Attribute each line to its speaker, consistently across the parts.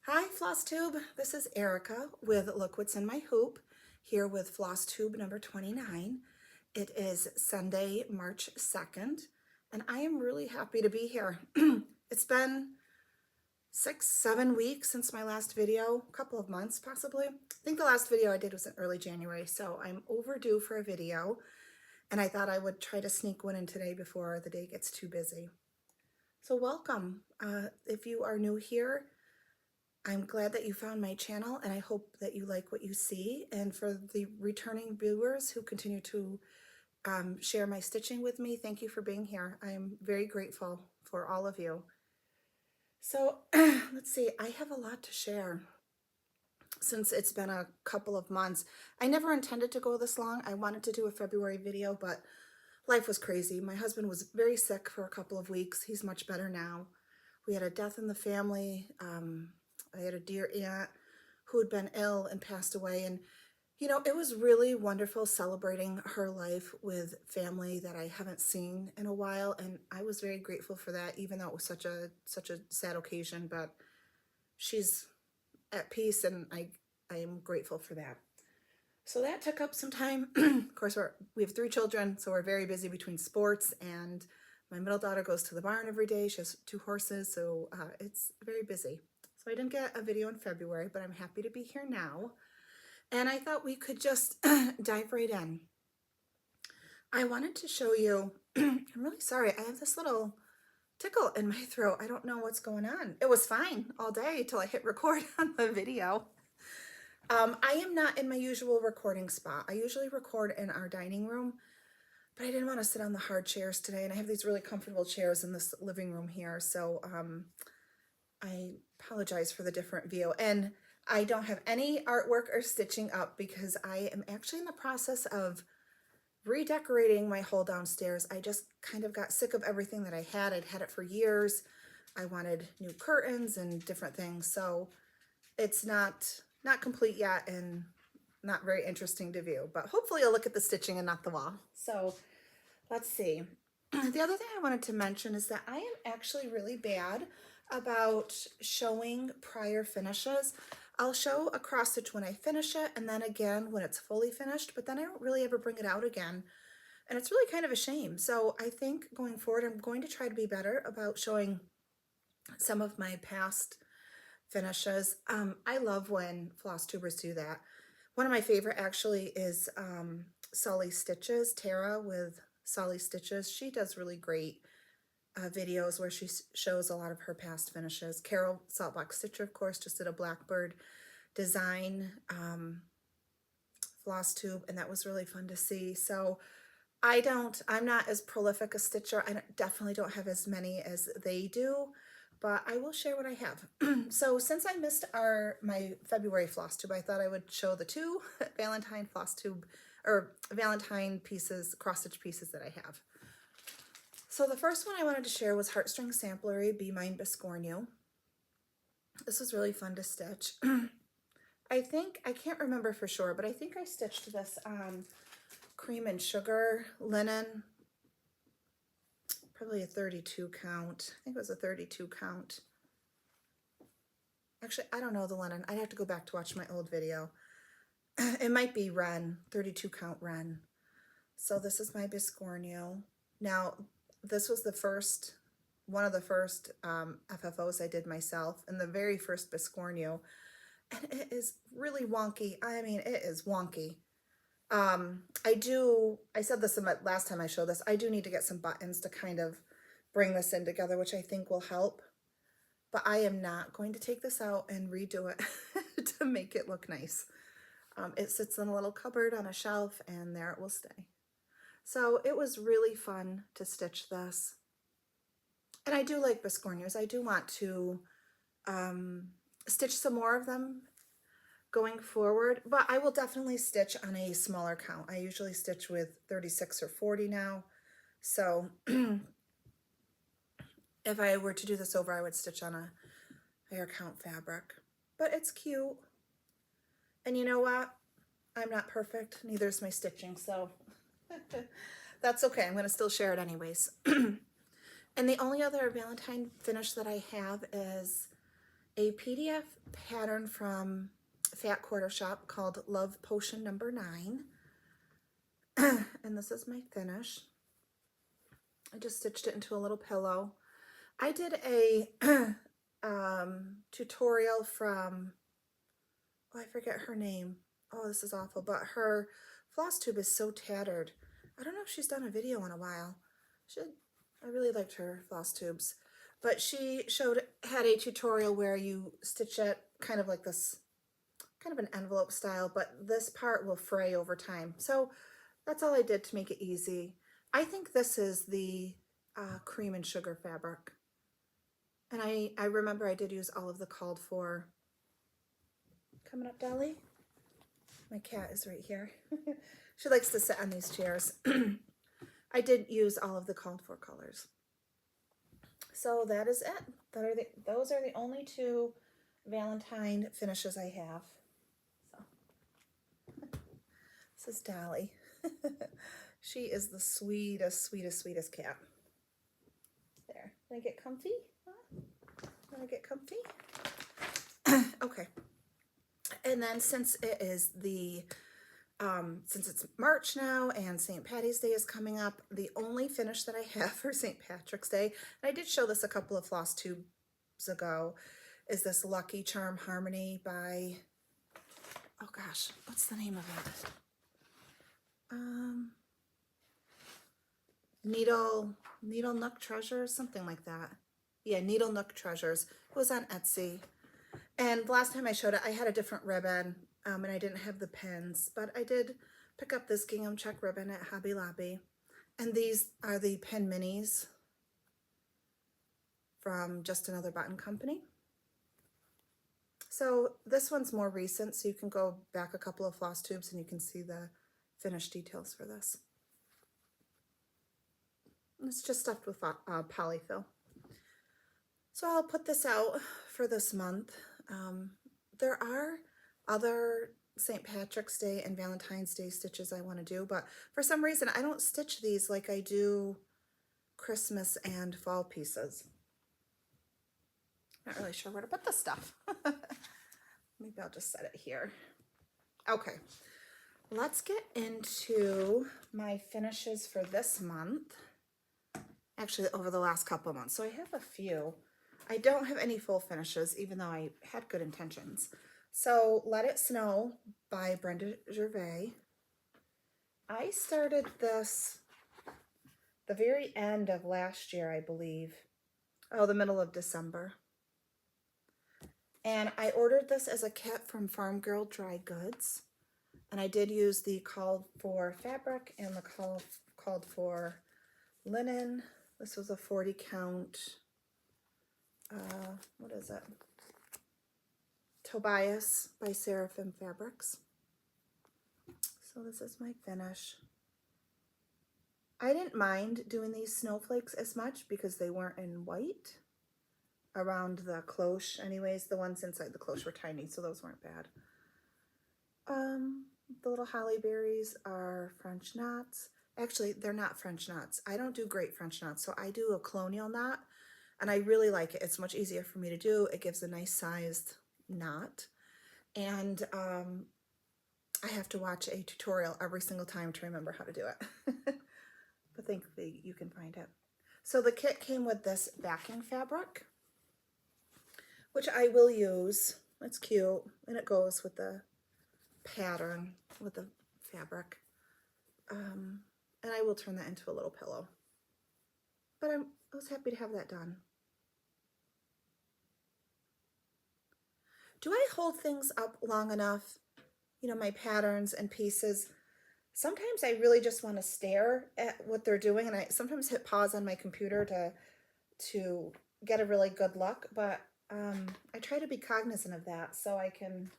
Speaker 1: Hi Flosstube, this is Erica with Look What's in My Hoop, here with Flosstube number 29. It is Sunday, March 2nd, and I am really happy to be here. It's been 6-7 weeks since my last video, a couple of months possibly. I think the last video I did was in early January, so I'm overdue for a video, and I thought I would try to sneak one in today before the day gets too busy. So welcome. If you are new here, I'm glad that you found my channel, and I hope that you like what you see. And for the returning viewers who continue to share my stitching with me, thank you for being here. I'm very grateful for all of you. So let's see, I have a lot to share since it's been a couple of months. I never intended to go this long. I wanted to do a February video, but life was crazy. My husband was very sick for a couple of weeks. He's much better now. We had a death in the family. I had a dear aunt who had been ill and passed away. And, you know, it was really wonderful celebrating her life with family that I haven't seen in a while. And I was very grateful for that, even though it was such a sad occasion. But she's at peace, and I am grateful for that. So that took up some time. Of course, we have 3 children, so we're very busy between sports, and my middle daughter goes to the barn every day. She has 2 horses, so it's very busy. So I didn't get a video in February, but I'm happy to be here now. And I thought we could just dive right in. I wanted to show you, I'm really sorry, I have this little tickle in my throat. I don't know what's going on. It was fine all day till I hit record on the video. I am not in my usual recording spot. I usually record in our dining room, but I didn't want to sit on the hard chairs today, and I have these really comfortable chairs in this living room here, so I apologize for the different view. And I don't have any artwork or stitching up because I am actually in the process of redecorating my whole downstairs. I just kind of got sick of everything that I had. I'd had it for years. I wanted new curtains and different things, so it's not complete yet and not very interesting to view, but hopefully you'll look at the stitching and not the wall. So let's see. The other thing I wanted to mention is that I am actually really bad about showing prior finishes. I'll show a cross stitch when I finish it, and then again when it's fully finished, but then I don't really ever bring it out again. And it's really kind of a shame. So I think going forward, I'm going to try to be better about showing some of my past finishes. I love when floss tubers do that. One of my favorite actually is Sully Stitches, Tara with Sully Stitches. She does really great videos where she shows a lot of her past finishes. Carol Saltbox Stitcher, of course, just did a Blackbird Design floss tube, and that was really fun to see. So I'm not as prolific a stitcher. I definitely don't have as many as they do, but I will share what I have. So since I missed my February floss tube, I thought I would show the 2 Valentine floss tube or Valentine pieces, cross stitch pieces that I have. So the first one I wanted to share was Heartstring Samplery Be Mine Biscornu. This was really fun to stitch. I can't remember for sure, but I think I stitched this on cream and sugar linen, probably a 32 count. I think it was a 32 count. Actually, I don't know the linen. I'd have to go back to watch my old video. It might be Ren, 32 count Ren. So this is my Biscornu. Now, this was one of the first FFOs I did myself, and the very first Biscornu, and it is really wonky. I mean, it is wonky. I said this in last time I showed this, I do need to get some buttons to kind of bring this in together, which I think will help, but I am not going to take this out and redo it to make it look nice. It sits in a little cupboard on a shelf, and there it will stay. So it was really fun to stitch this. And I do like Biscornus. I do want to stitch some more of them going forward, but I will definitely stitch on a smaller count. I usually stitch with 36 or 40 now. So if I were to do this over, I would stitch on a higher count fabric. But it's cute. And you know what? I'm not perfect. Neither is my stitching, so that's okay. I'm going to still share it anyways. And the only other Valentine finish that I have is a PDF pattern from Fat Quarter Shop called Love Potion number 9. And this is my finish. I just stitched it into a little pillow. I did a tutorial from, oh, I forget her name. Oh, this is awful, but her floss tube is so tattered. I don't know if she's done a video in a while. I really liked her floss tubes. But she had a tutorial where you stitch it kind of like this, kind of an envelope style, but this part will fray over time. So that's all I did to make it easy. I think this is the cream and sugar fabric. And I remember I did use all of the called for. Coming up, Dolly? My cat is right here. She likes to sit on these chairs. I did use all of the called for colors. So that is it. Those are the only 2 Valentine finishes I have. So this is Dolly. She is the sweetest, sweetest, sweetest cat. There. Can I get comfy? Can I get comfy? Okay. And then since it is since it's March now and St. Patty's Day is coming up, the only finish that I have for St. Patrick's Day, and I did show this a couple of floss tubes ago, is this Lucky Charm Harmony by, oh gosh, what's the name of it? Needle Nook Treasures, something like that. Yeah, Needle Nook Treasures. It was on Etsy. And the last time I showed it, I had a different ribbon, and I didn't have the pins, but I did pick up this gingham check ribbon at Hobby Lobby. And these are the pin minis from Just Another Button Company. So this one's more recent, so you can go back a couple of floss tubes and you can see the finished details for this. It's just stuffed with polyfill. So I'll put this out for this month. There are other St. Patrick's Day and Valentine's Day stitches I want to do, but for some reason I don't stitch these like I do Christmas and fall pieces. Not really sure where to put this stuff. Maybe I'll just set it here. Okay, let's get into my finishes for this month. Actually, over the last couple of months. So I have a few. I don't have any full finishes, even though I had good intentions. So Let It Snow by Brenda Gervais. I started this the very end of last year, I believe. Oh, the middle of December. And I ordered this as a kit from Farm Girl Dry Goods. And I did use the called for fabric and the called for linen. This was a 40 count. What is it? Tobias by Seraphim Fabrics. So this is my finish. I didn't mind doing these snowflakes as much because they weren't in white around the cloche. Anyways, the ones inside the cloche were tiny, so those weren't bad. The little holly berries are French knots. Actually, they're not French knots. I don't do great French knots, so I do a colonial knot. And I really like it. It's much easier for me to do. It gives a nice sized knot. And I have to watch a tutorial every single time to remember how to do it. But thankfully you can find it. So the kit came with this backing fabric, which I will use. It's cute. And it goes with the pattern, with the fabric. And I will turn that into a little pillow. But I was happy to have that done. Do I hold things up long enough? You know, my patterns and pieces. Sometimes I really just want to stare at what they're doing, and I sometimes hit pause on my computer to get a really good look, but I try to be cognizant of that so I can,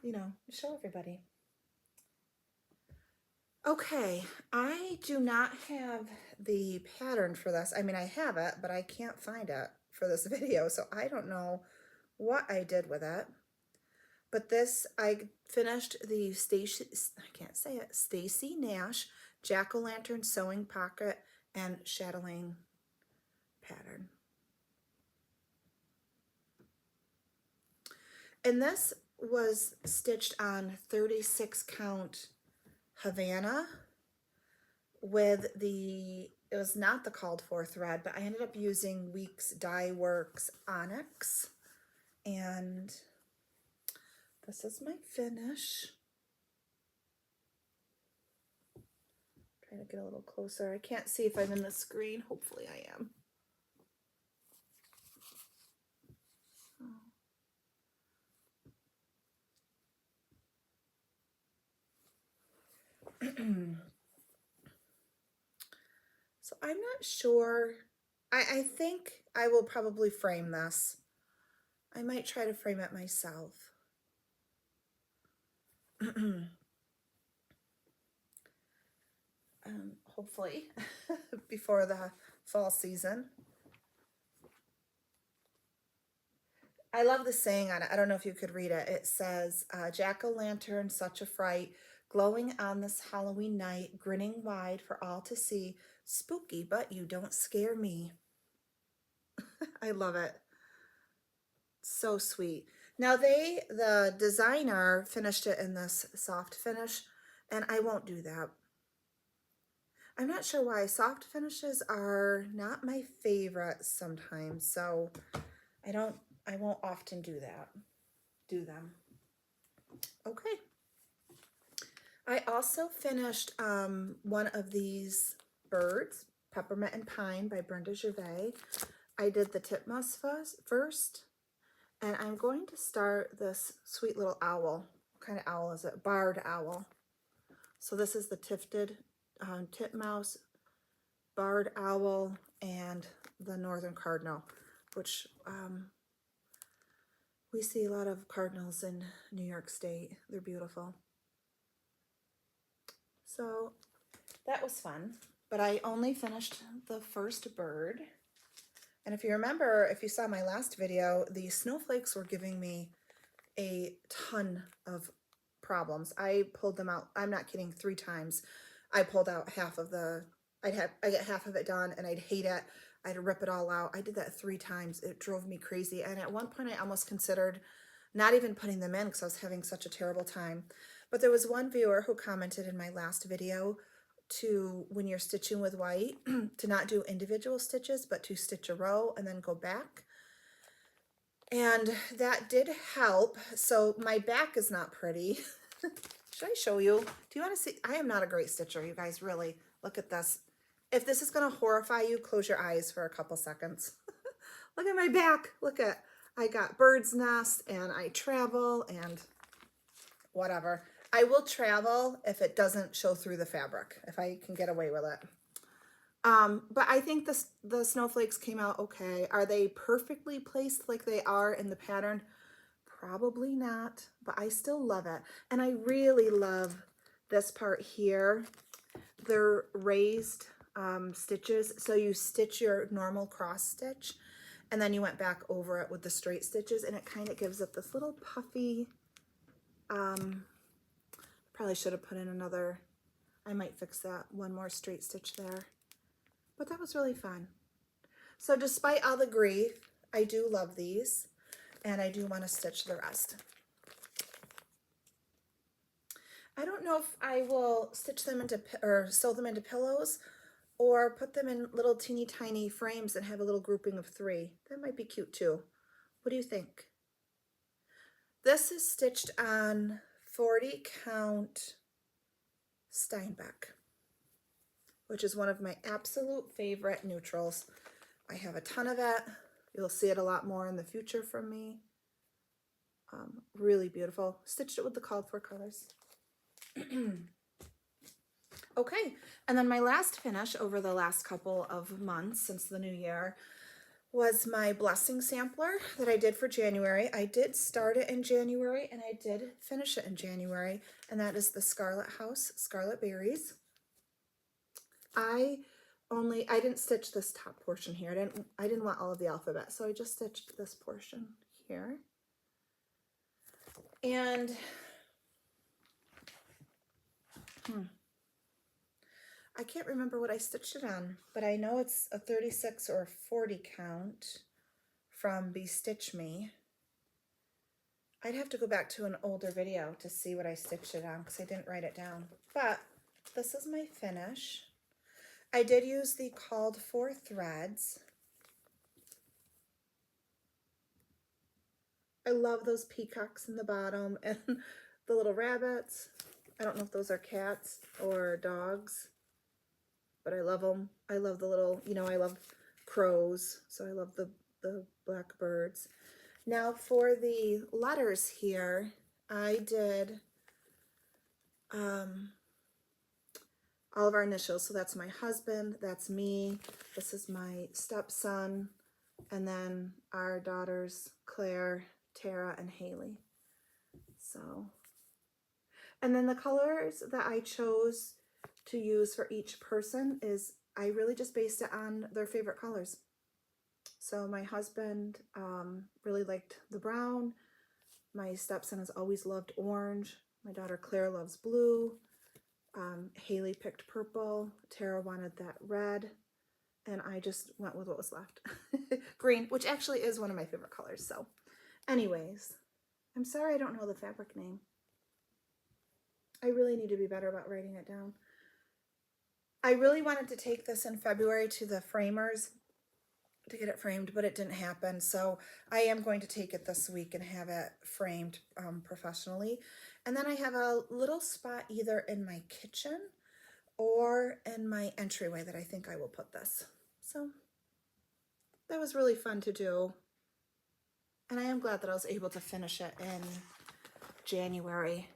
Speaker 1: you know, show everybody. Okay, I do not have the pattern for this. I mean, I have it, but I can't find it for this video, so I don't know what I did with it. But this, I finished the Stacy Nash Jack-O-Lantern Sewing Pocket and Chatelaine pattern. And this was stitched on 36 count Havana with the, it was not the called for thread, but I ended up using Weeks Dye Works Onyx. And this is my finish. Trying to get a little closer. I can't see if I'm in the screen. Hopefully I am. So I'm not sure. I think I will probably frame this. I might try to frame it myself. Hopefully before the fall season. I love the saying on it. I don't know if you could read it. It says, jack-o'-lantern, such a fright, glowing on this Halloween night, grinning wide for all to see, spooky, but you don't scare me. I love it. So sweet. Now the designer finished it in this soft finish, and I won't do that. I'm not sure why. Soft finishes are not my favorite sometimes, so I won't often do them. Okay. I also finished one of these birds, Peppermint and Pine by Brenda Gervais. I did the titmouse first, and I'm going to start this sweet little owl. What kind of owl is it? Barred owl. So this is the tifted titmouse, barred owl, and the northern cardinal, which we see a lot of cardinals in New York State. They're beautiful. So that was fun, but I only finished the first bird. And if you remember, if you saw my last video, the snowflakes were giving me a ton of problems. I pulled them out, I'm not kidding, 3 times. I pulled out half of the, I get half of it done and I'd hate it. I'd rip it all out. I did that 3 times. It drove me crazy. And at one point I almost considered not even putting them in because I was having such a terrible time. But there was one viewer who commented in my last video to, when you're stitching with white, to not do individual stitches, but to stitch a row and then go back. And that did help. So my back is not pretty. Should I show you? Do you want to see? I am not a great stitcher, you guys, really. Look at this. If this is going to horrify you, close your eyes for a couple seconds. Look at my back. Look at, I got bird's nest and I travel and whatever. I will travel if it doesn't show through the fabric, if I can get away with it. But I think the snowflakes came out okay. Are they perfectly placed like they are in the pattern? Probably not, but I still love it. And I really love this part here. They're raised stitches. So you stitch your normal cross stitch and then you went back over it with the straight stitches, and it kind of gives it this little puffy, probably should have put in another, I might fix that, one more straight stitch there. But that was really fun. So despite all the grief, I do love these, and I do want to stitch the rest. I don't know if I will stitch them into, or sew them into pillows, or put them in little teeny tiny frames and have a little grouping of 3. That might be cute too. What do you think? This is stitched on 40 count Steinbeck, which is one of my absolute favorite neutrals. I have a ton of it. You'll see it a lot more in the future from me. Really beautiful. Stitched it with the called for colors. Okay, and then my last finish over the last couple of months since the new year was my blessing sampler that I did for January. I did start it in January and I did finish it in January, and that is the Scarlet House Scarlet Berries. I didn't stitch this top portion here. I didn't want all of the alphabet, so I just stitched this portion here. And I can't remember what I stitched it on, but I know it's a 36 or a 40 count from Be Stitch Me. I'd have to go back to an older video to see what I stitched it on because I didn't write it down. But this is my finish. I did use the called for threads. I love those peacocks in the bottom and the little rabbits. I don't know if those are cats or dogs, but I love them. I love the little, you know, I love crows, so I love the blackbirds. Now for the letters here, I did all of our initials. So that's my husband, that's me, this is my stepson, and then our daughters, Claire, Tara, and Haley. So, and then the colors that I chose to use for each person is, I really just based it on their favorite colors. So my husband really liked the brown. My stepson has always loved orange. My daughter Claire loves blue. Haley picked purple. Tara wanted that red. And I just went with what was left. Green, which actually is one of my favorite colors. So anyways, I'm sorry I don't know the fabric name. I really need to be better about writing it down. I really wanted to take this in February to the framers to get it framed, but it didn't happen. So I am going to take it this week and have it framed professionally. And then I have a little spot either in my kitchen or in my entryway that I think I will put this. So that was really fun to do. And I am glad that I was able to finish it in January.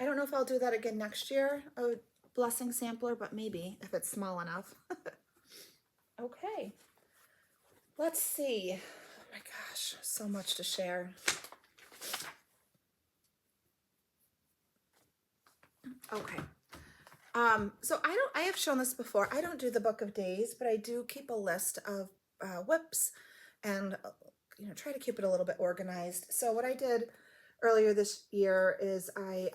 Speaker 1: I don't know if I'll do that again next year, a blessing sampler, but maybe if it's small enough. Okay, let's see. Oh my gosh, so much to share. Okay. So I have shown this before. I don't do the book of days, but I do keep a list of WIPs and you know, try to keep it a little bit organized. So what I did earlier this year is I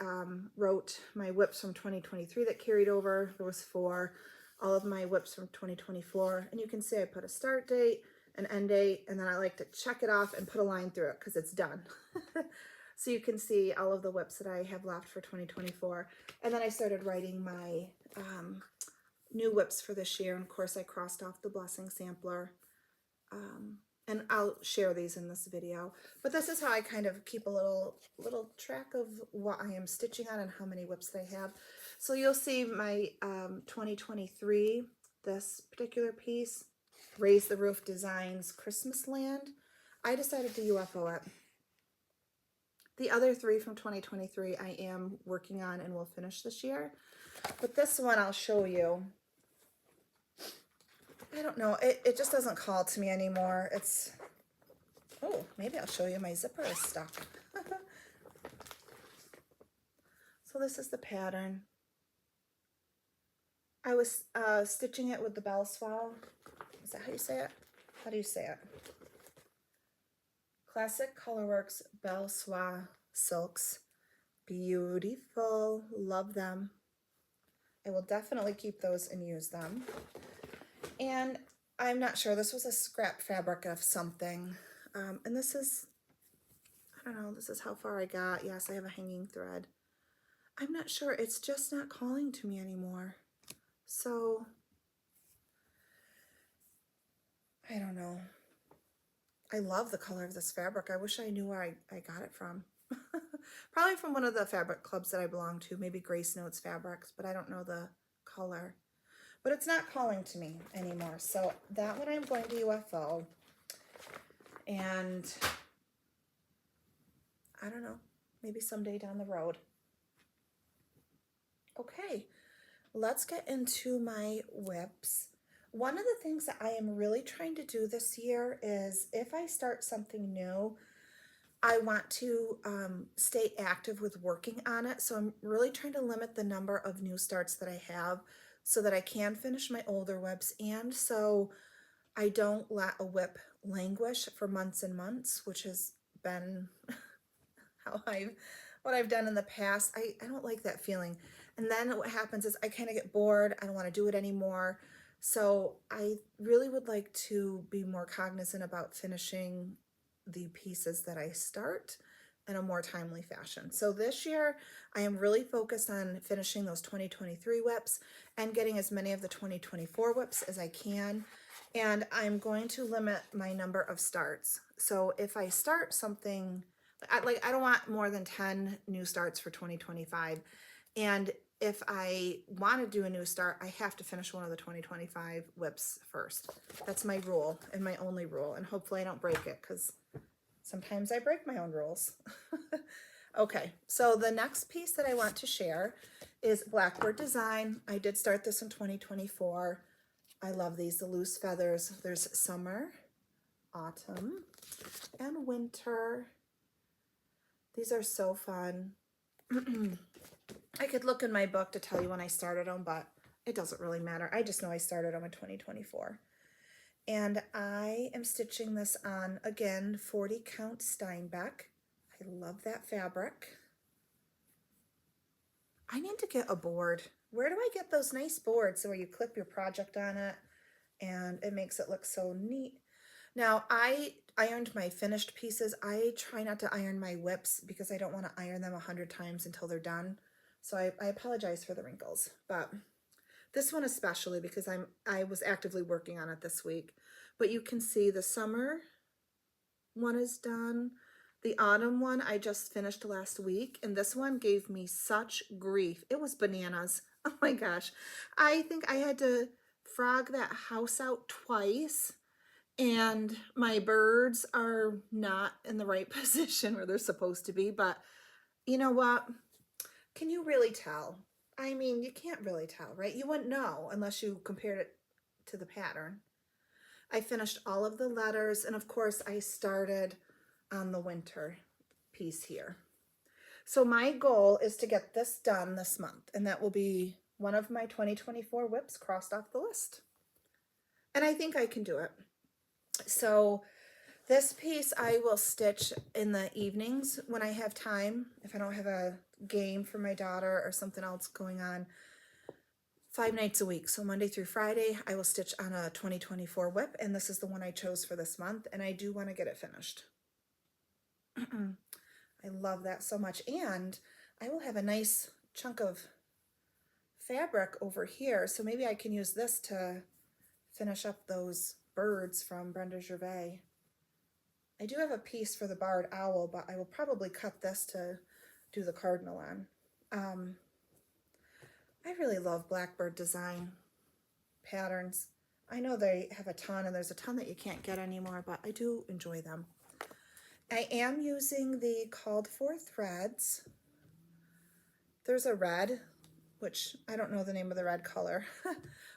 Speaker 1: wrote my WIPs from 2023 that carried over. There was 4. All of my WIPs from 2024, and you can see I put a start date, an end date, and then I like to check it off and put a line through it because it's done. So you can see all of the WIPs that I have left for 2024. And then I started writing my new WIPs for this year. And of course I crossed off the blessing sampler. And I'll share these in this video. But this is how I kind of keep a little track of what I am stitching on and how many WIPs they have. So you'll see my 2023, this particular piece, Raise the Roof Designs Christmas Land. I decided to UFO it. The other 3 from 2023 I am working on and will finish this year. But this one I'll show you. I don't know, it just doesn't call to me anymore. It's, oh, maybe I'll show you my zipper is stuck. So this is the pattern. I was stitching it with the bell swell. Is that how you say it? How do you say it? Classic Colorworks Bell Soie silks. Beautiful. Love them. I will definitely keep those and use them. And I'm not sure. This was a scrap fabric of something. And this is, I don't know, this is how far I got. Yes, I have a hanging thread. I'm not sure. It's just not calling to me anymore. So, I don't know. I love the color of this fabric. I wish I knew where I got it from. Probably from one of the fabric clubs that I belong to, maybe Grace Notes Fabrics, but I don't know the color. But it's not calling to me anymore. So that one I'm going to UFO. And I don't know, maybe someday down the road. Okay, let's get into my WIPs. One of the things that I am really trying to do this year is if I start something new, I want to stay active with working on it. So I'm really trying to limit the number of new starts that I have so that I can finish my older WIPs and so I don't let a WIP languish for months and months, which has been what I've done in the past. I don't like that feeling. And then what happens is I kind of get bored. I don't want to do it anymore. So I really would like to be more cognizant about finishing the pieces that I start in a more timely fashion. So this year I am really focused on finishing those 2023 WIPs and getting as many of the 2024 WIPs as I can. And I'm going to limit my number of starts. So if I start something, I don't want more than 10 new starts for 2025. And if I want to do a new start, I have to finish one of the 2025 WIPs first. That's my rule and my only rule. And hopefully I don't break it, because sometimes I break my own rules. Okay, so the next piece that I want to share is Blackbird Design. I did start this in 2024. I love these, the loose feathers. There's summer, autumn, and winter. These are so fun. I could look in my book to tell you when I started them, but it doesn't really matter. I just know I started them in 2024. And I am stitching this on, again, 40 count Steinbeck. I love that fabric. I need to get a board. Where do I get those nice boards where you clip your project on it and it makes it look so neat? Now, I ironed my finished pieces. I try not to iron my WIPs because I don't want to iron them 100 times until they're done. So I apologize for the wrinkles, but this one especially because I was actively working on it this week. But you can see the summer one is done. The autumn one I just finished last week, and this one gave me such grief. It was bananas. Oh my gosh. I think I had to frog that house out twice, and my birds are not in the right position where they're supposed to be, but you know what? Can you really tell? I mean, you can't really tell, right? You wouldn't know unless you compared it to the pattern. I finished all of the letters, and of course I started on the winter piece here. So my goal is to get this done this month, and that will be one of my 2024 WIPs crossed off the list. And I think I can do it. So this piece I will stitch in the evenings when I have time, if I don't have a game for my daughter or something else going on, 5 nights a week. So Monday through Friday, I will stitch on a 2024 WIP, and this is the one I chose for this month, and I do want to get it finished. I love that so much, and I will have a nice chunk of fabric over here, so maybe I can use this to finish up those birds from Brenda Gervais. I do have a piece for the barred owl, but I will probably cut this to do the cardinal on. I really love Blackbird Design patterns. I know they have a ton, and there's a ton that you can't get anymore, but I do enjoy them. I am using the called for threads. There's a red, which I don't know the name of the red color,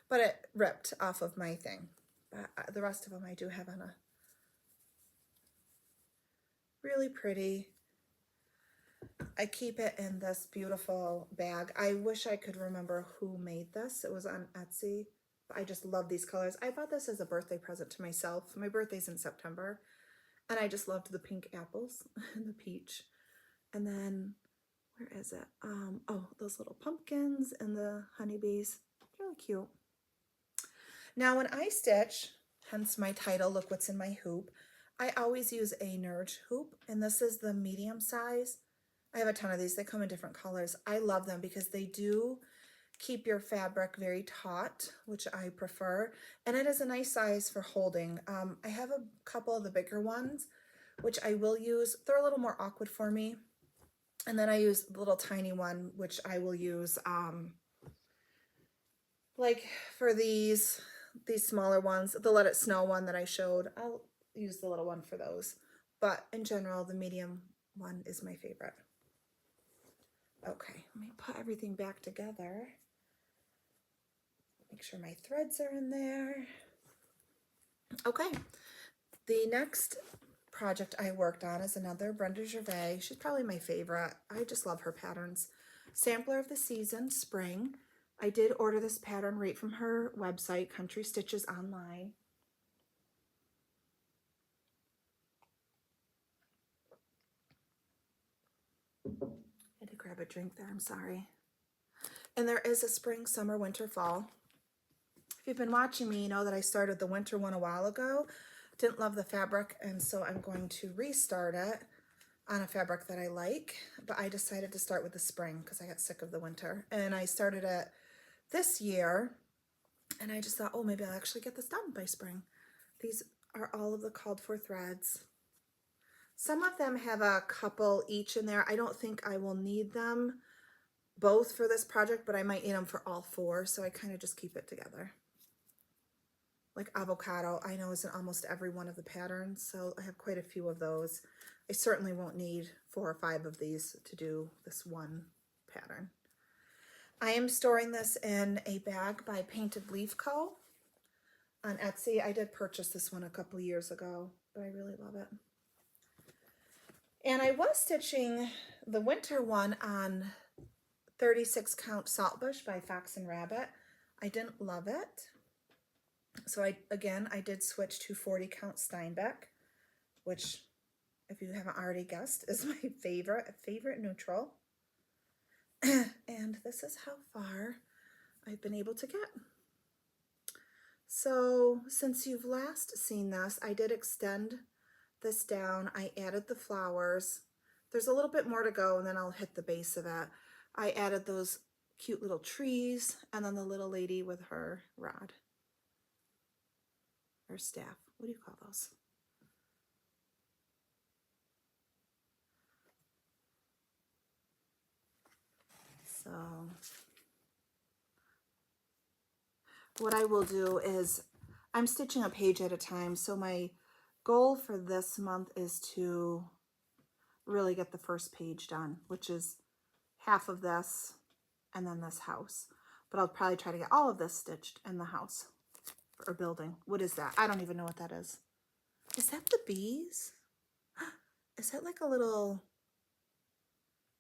Speaker 1: but it ripped off of my thing. But the rest of them I do have on a really pretty. I keep it in this beautiful bag. I wish I could remember who made this. It was on Etsy. I just love these colors. I bought this as a birthday present to myself. My birthday's in September. And I just loved the pink apples and the peach. And then, where is it? Oh, those little pumpkins and the honeybees. Really cute. Now, when I stitch, hence my title, Look What's in My Hoop, I always use a Nerge hoop, and this is the medium size. I have a ton of these. They come in different colors. I love them because they do keep your fabric very taut, which I prefer, and it is a nice size for holding. I have a couple of the bigger ones, which I will use. They're a little more awkward for me, and then I use the little tiny one, which I will use like for these smaller ones, the Let It Snow one that I showed. I'll use the little one for those, but in general the medium one is my favorite. Okay, let me put everything back together. Make sure my threads are in there. Okay, the next project I worked on is another Brenda Gervais. She's probably my favorite. I just love her patterns. Sampler of the Season, Spring. I did order this pattern right from her website, Country Stitches Online. I had to grab a drink there, I'm sorry. And there is a spring, summer, winter, fall. If you've been watching me, you know that I started the winter one a while ago. Didn't love the fabric, and so I'm going to restart it on a fabric that I like, but I decided to start with the spring because I got sick of the winter. And I started it this year, and I just thought, oh, maybe I'll actually get this done by spring. These are all of the called for threads. Some of them have a couple each in there. I don't think I will need them both for this project, but I might need them for all four, so I kind of just keep it together. Like avocado, I know is in almost every one of the patterns, so I have quite a few of those. I certainly won't need 4 or 5 of these to do this one pattern. I am storing this in a bag by Painted Leaf Co. on Etsy. I did purchase this one a couple years ago, but I really love it. And I was stitching the winter one on 36 count Saltbush by Fox and Rabbit. I didn't love it. So I did switch to 40 count Steinbeck, which, if you haven't already guessed, is my favorite neutral. And this is how far I've been able to get. So since you've last seen this, I did extend this down. I added the flowers. There's a little bit more to go, and then I'll hit the base of it. I added those cute little trees, and then the little lady with her rod. Or staff. What do you call those? So what I will do is I'm stitching a page at a time. So my goal for this month is to really get the first page done, which is half of this and then this house. But I'll probably try to get all of this stitched in the house or building. What is that? I don't even know what that is. Is that the bees? Is that like a little,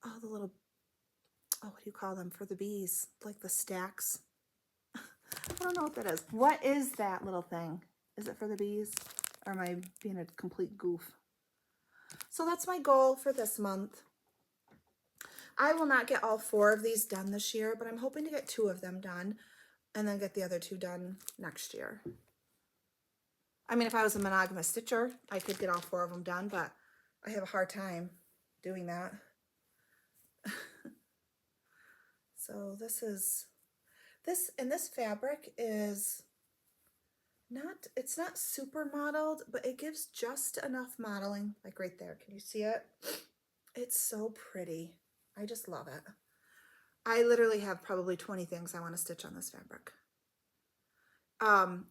Speaker 1: oh, the little, oh, what do you call them for the bees? Like the stacks? I don't know what that is. What is that little thing? Is it for the bees? Or am I being a complete goof? So that's my goal for this month. I will not get all 4 of these done this year, but I'm hoping to get 2 of them done and then get the other 2 done next year. I mean, if I was a monogamous stitcher, I could get all 4 of them done, but I have a hard time doing that. So this fabric is not, it's not super mottled, but it gives just enough mottling, like right there. Can you see it? It's so pretty. I just love it. I literally have probably 20 things I want to stitch on this fabric.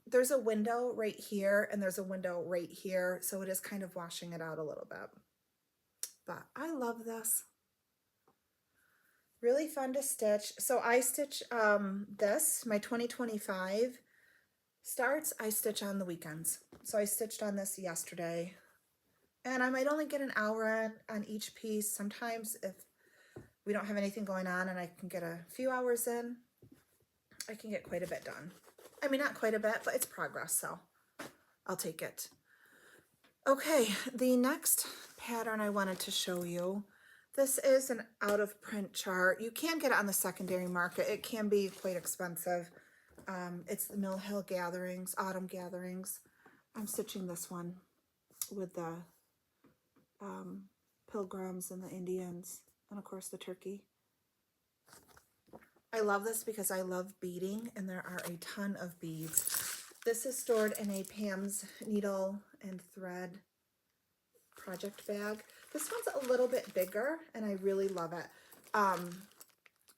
Speaker 1: There's a window right here and there's a window right here, so it is kind of washing it out a little bit. But I love this. Really fun to stitch. So I stitch this, my 2025 starts, I stitch on the weekends. So I stitched on this yesterday. And I might only get an hour on each piece. Sometimes if we don't have anything going on and I can get a few hours in, I can get quite a bit done. I mean, not quite a bit, but it's progress, so I'll take it. Okay, the next pattern I wanted to show you, this is an out of print chart. You can get it on the secondary market. It can be quite expensive. It's the Mill Hill Gatherings, Autumn Gatherings. I'm stitching this one with the pilgrims and the Indians, and of course the turkey. I love this because I love beading, and there are a ton of beads. This is stored in a Pam's Needle and Thread project bag. This one's a little bit bigger, and I really love it.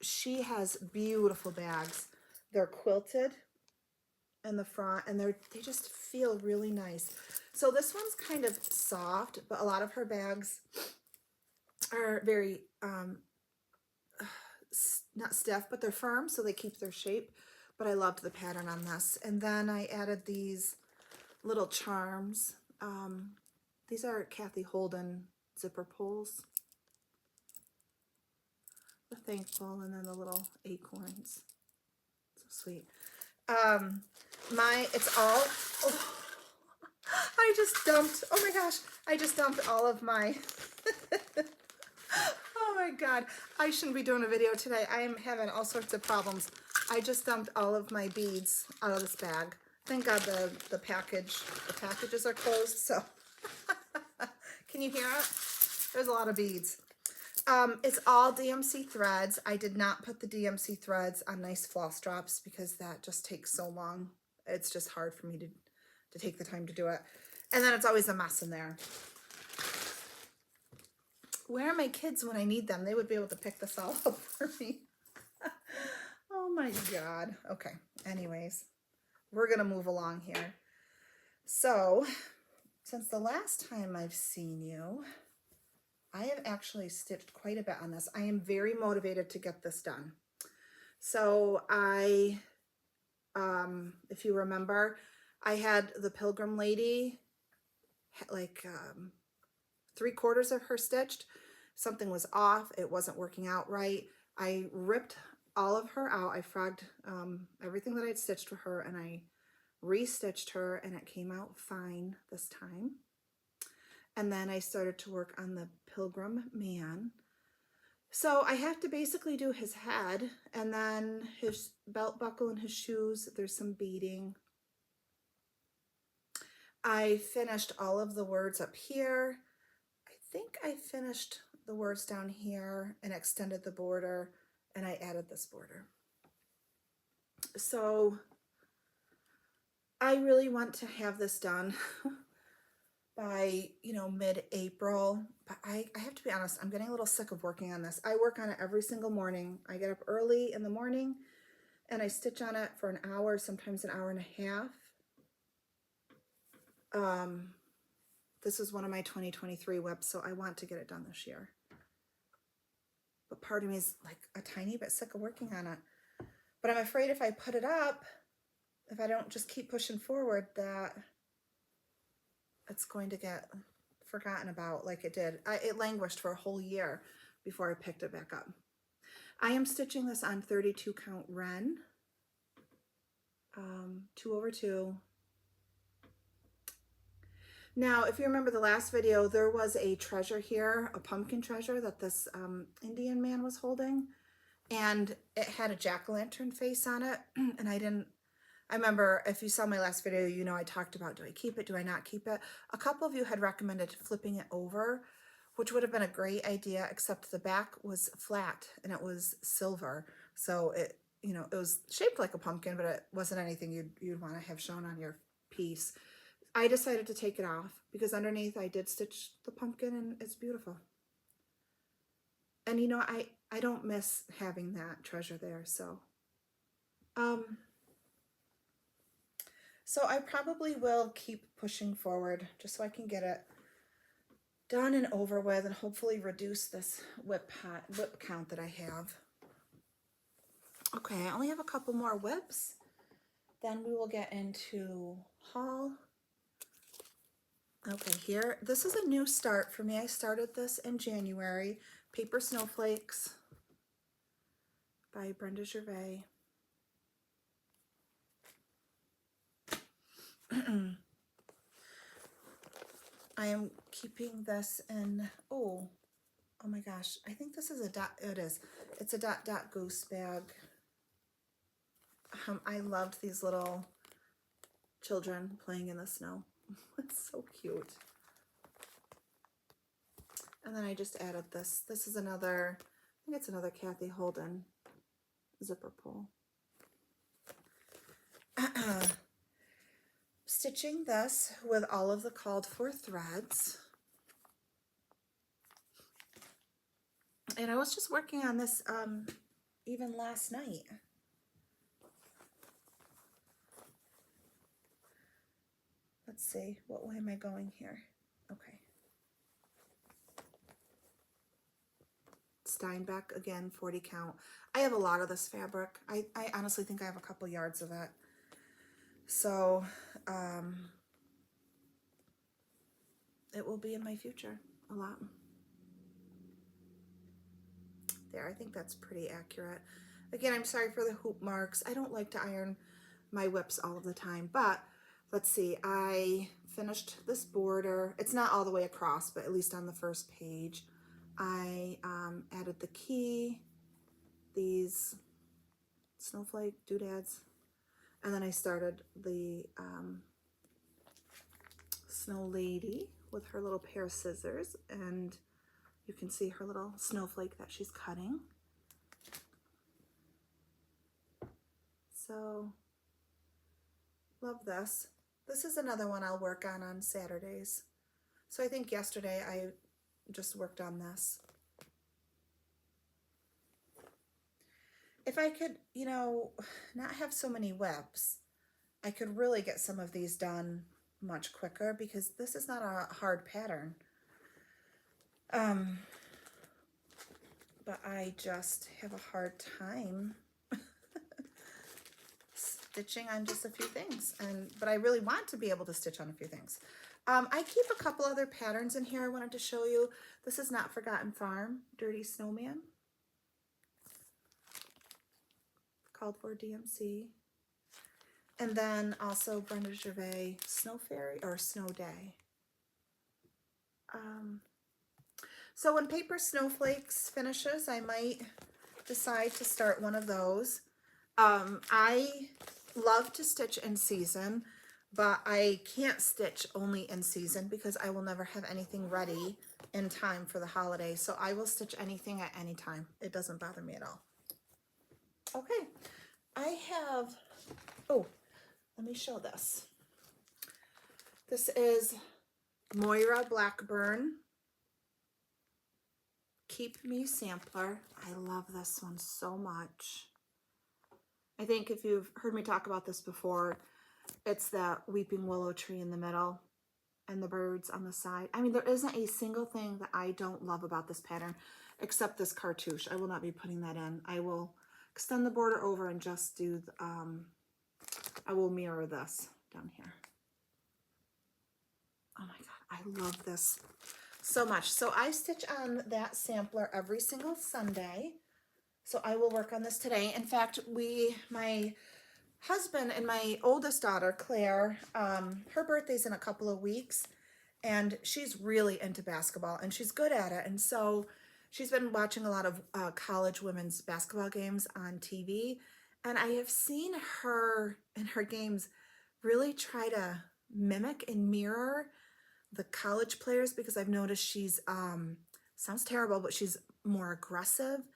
Speaker 1: She has beautiful bags. They're quilted in the front, and they just feel really nice. So this one's kind of soft, but a lot of her bags are very, not stiff, but they're firm, so they keep their shape. But I loved the pattern on this. And then I added these little charms. These are Kathy Holden zipper pulls. The thankful, and then the little acorns. So sweet. It's all, oh, I just dumped, oh my gosh, I just dumped all of my, oh my God, I shouldn't be doing a video today. I am having all sorts of problems. I just dumped all of my beads out of this bag. Thank God the packages are closed, so can you hear it? There's a lot of beads. It's all DMC threads. I did not put the DMC threads on nice floss drops because that just takes so long. It's just hard for me to take the time to do it. And then it's always a mess in there. Where are my kids when I need them? They would be able to pick this all up for me. Oh my God. Okay, anyways, we're gonna move along here. So, since the last time I've seen you, I have actually stitched quite a bit on this. I am very motivated to get this done. So if you remember, I had the Pilgrim Lady, like 3/4 of her stitched. Something was off. It wasn't working out right. I ripped all of her out. I frogged everything that I'd stitched for her, and I restitched her, and it came out fine this time. And then I started to work on the Pilgrim Man. So I have to basically do his head, and then his belt buckle and his shoes. There's some beading. I finished all of the words up here. I think I finished the words down here and extended the border, and I added this border. So I really want to have this done by, you know, mid-April, but I have to be honest, I'm getting a little sick of working on this. I work on it every single morning. I get up early in the morning and I stitch on it for an hour, sometimes an hour and a half. This is one of my 2023 WIPs, so I want to get it done this year. But part of me is like a tiny bit sick of working on it. But I'm afraid if I put it up, if I don't just keep pushing forward, that it's going to get forgotten about like it did. It languished for a whole year before I picked it back up. I am stitching this on 32 count Ren, 2/2. Now, if you remember the last video, there was a treasure here, a pumpkin treasure that this Indian man was holding, and it had a jack-o'-lantern face on it, and I remember if you saw my last video, you know I talked about, do I keep it, do I not keep it? A couple of you had recommended flipping it over, which would have been a great idea, except the back was flat and it was silver. So it, you know, it was shaped like a pumpkin, but it wasn't anything you'd want to have shown on your piece. I decided to take it off because underneath I did stitch the pumpkin and it's beautiful. And you know, I don't miss having that treasure there, so. So I probably will keep pushing forward just so I can get it done and over with and hopefully reduce this WIP count that I have. Okay, I only have a couple more WIPs. Then we will get into haul. Okay, here, this is a new start for me. I started this in January. Paper Snowflakes by Brenda Gervais. I am keeping this in, oh my gosh, I think this is a dot, it is. It's a dot goose bag. I loved these little children playing in the snow. It's so cute. And then I just added this. This is another, I think it's another Kathy Holden zipper pull. Stitching this with all of the called for threads. And I was just working on this even last night. Let's see, what way am I going here? Okay. Steinbeck, again, 40 count. I have a lot of this fabric. I honestly think I have a couple yards of it. So, it will be in my future a lot. There, I think that's pretty accurate. Again, I'm sorry for the hoop marks. I don't like to iron my WIPs all of the time, but let's see, I finished this border. It's not all the way across, but at least on the first page. I added the key, these snowflake doodads. And then I started the snow lady with her little pair of scissors, and you can see her little snowflake that she's cutting. So, love this. This is another one I'll work on Saturdays. So I think yesterday I just worked on this. If I could, you know, not have so many WIPs, I could really get some of these done much quicker because this is not a hard pattern. But I just have a hard time stitching on just a few things, but I really want to be able to stitch on a few things. I keep a couple other patterns in here I wanted to show you. This is Not Forgotten Farm, Dirty Snowman, called for DMC. And then also Brenda Gervais, Snow Fairy or Snow Day. So when Paper Snowflakes finishes, I might decide to start one of those. I love to stitch in season, but I can't stitch only in season because I will never have anything ready in time for the holiday. So I will stitch anything at any time. It doesn't bother me at all. Okay, I have, oh, let me show this. This is Moira Blackburn Keep Me sampler. I love this one so much. I think if you've heard me talk about this before, it's that weeping willow tree in the middle and the birds on the side. I mean, there isn't a single thing that I don't love about this pattern except this cartouche. I will not be putting that in. I will extend the border over and just do, I will mirror this down here. Oh my God, I love this so much. So I stitch on that sampler every single Sunday. So I will work on this today. In fact, my husband and my oldest daughter, Claire, her birthday's in a couple of weeks, and she's really into basketball and she's good at it. And so she's been watching a lot of college women's basketball games on TV. And I have seen her in her games really try to mimic and mirror the college players, because I've noticed she's, sounds terrible, but she's more aggressive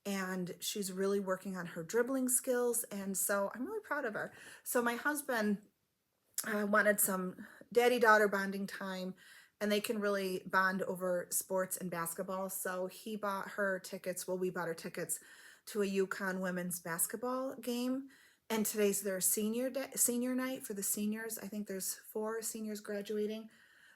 Speaker 1: and she's really working on her dribbling skills. And so I'm really proud of her. So my husband wanted some daddy-daughter bonding time, and they can really bond over sports and basketball. So he bought her tickets. Well, we bought her tickets to a UConn women's basketball game. And today's their senior night for the seniors. I think there's 4 seniors graduating.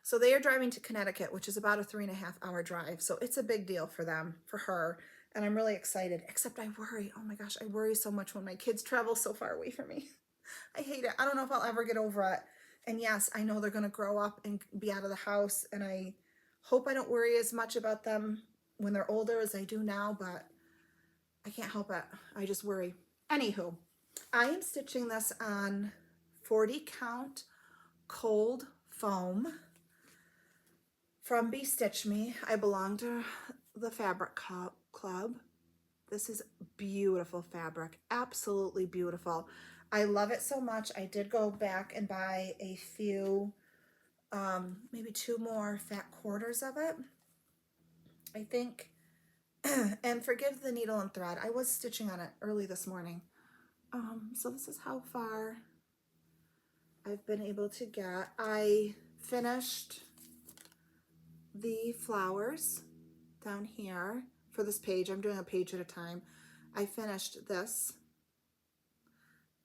Speaker 1: So they are driving to Connecticut, which is about a 3.5-hour drive. So it's a big deal for them, for her. And I'm really excited, except I worry. Oh my gosh, I worry so much when my kids travel so far away from me. I hate it. I don't know if I'll ever get over it. And yes, I know they're going to grow up and be out of the house. And I hope I don't worry as much about them when they're older as I do now, but I can't help it. I just worry. Anywho, I am stitching this on 40 count cold foam from Be Stitch Me. I belong to the fabric club. This is beautiful fabric, absolutely beautiful. I love it so much. I did go back and buy a few, maybe 2 more fat quarters of it, I think. And forgive the needle and thread. I was stitching on it early this morning. So this is how far I've been able to get. I finished the flowers down here for this page. I'm doing a page at a time. I finished this.